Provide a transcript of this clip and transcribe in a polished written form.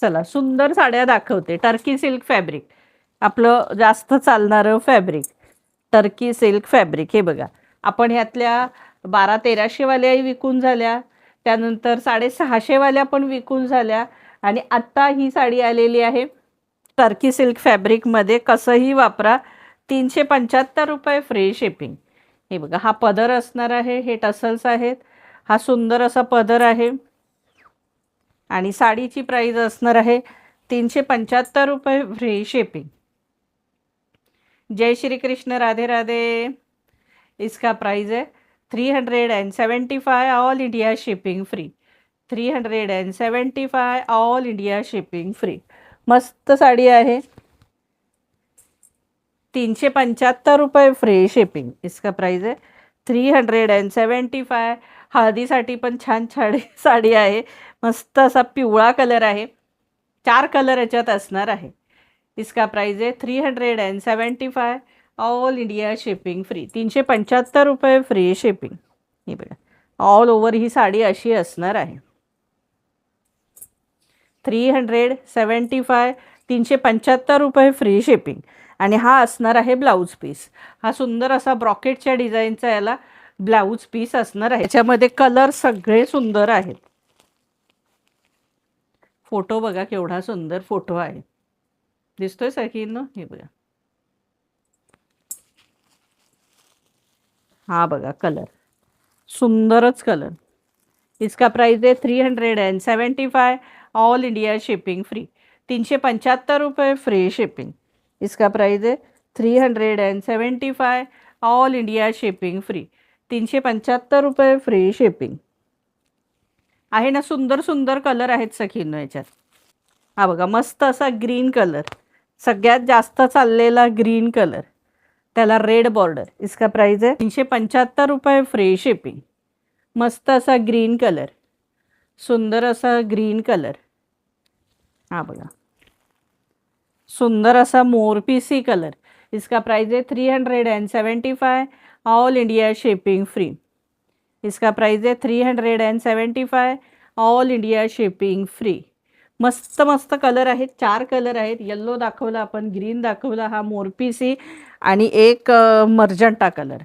चला सुंदर साड्या दाखवते. टर्की सिल्क फॅब्रिक, आपलं जास्त चालणारं फॅब्रिक, टर्की सिल्क फॅब्रिक. हे बघा, आपण ह्यातल्या 1200-1300 वाल्याही विकून झाल्या, त्यानंतर 650 वाल्या पण विकून झाल्या, आणि आत्ता ही साडी आलेली आहे टर्की सिल्क फॅब्रिकमध्ये. कसंही वापरा, 375 रुपये फ्री शिपिंग. हे बघा, हा पदर असणार आहे, हे टसल्स आहेत, हा सुंदर असा पदर आहे, आणि साडीची प्राइस असणार आहे 375 रुपये फ्री शिपिंग. जय श्री कृष्ण, राधे राधे. इसका प्राइस है 375, all India shipping free. 375, all India shipping free. मस्त साडी आहे, 375 रुपये फ्री शिपिंग. इसका प्राइस है 375. हळदीसाठी पण छान छान साडी आहे, मस्त असा पिवळा कलर आहे, 4 कलर याच्यात असणार आहे. इसका प्राइस है 375, ऑल इंडिया शिपिंग फ्री. 375 रुपये फ्री शिपिंग. हे बघा, ऑल ओव्हर ही साडी अशी असणार आहे. 375, 375 रुपये फ्री शिपिंग. आणि हा असणार आहे ब्लाऊज पीस. हा सुंदर असा ब्रॉकेटच्या डिझाईनचा याला ब्लाऊज पीस असणार आहे. याच्यामध्ये कलर सगळे सुंदर आहेत. फोटो बघा, केवढा सुंदर फोटो आहे, दिसतोय सगळींना. हे बघा, हा बघा कलर, सुंदरच कलर. इसका प्राइस है 375, ऑल इंडिया शिपिंग फ्री. 375 रुपये फ्री शिपिंग. इसका प्राइस है 375, ऑल इंडिया शिपिंग फ्री. 375 रुपये फ्री शिपिंग. आहे ना, सुंदर सुंदर कलर आहेत सखींनो याच्यात. हा बघा, मस्त असा ग्रीन कलर, सगळ्यात जास्त चाललेला ग्रीन कलर, त्याला रेड बॉर्डर. इसका प्राइस है 375 रुपये फ्री शिपिंग. मस्त असा ग्रीन कलर, सुंदर असा ग्रीन कलर. हा बघा, सुंदर असा मोरपीसी कलर. इसका प्राइस है 375, ऑल इंडिया शिपिंग फ्री. इसका प्राइस है 375, ऑल इंडिया शिपिंग फ्री. मस्त मस्त कलर आहेत, 4 कलर आहेत. येल्लो दाखवला आपण, ग्रीन दाखवला, हा मोरपीसी, आणि एक मर्जंटा कलर.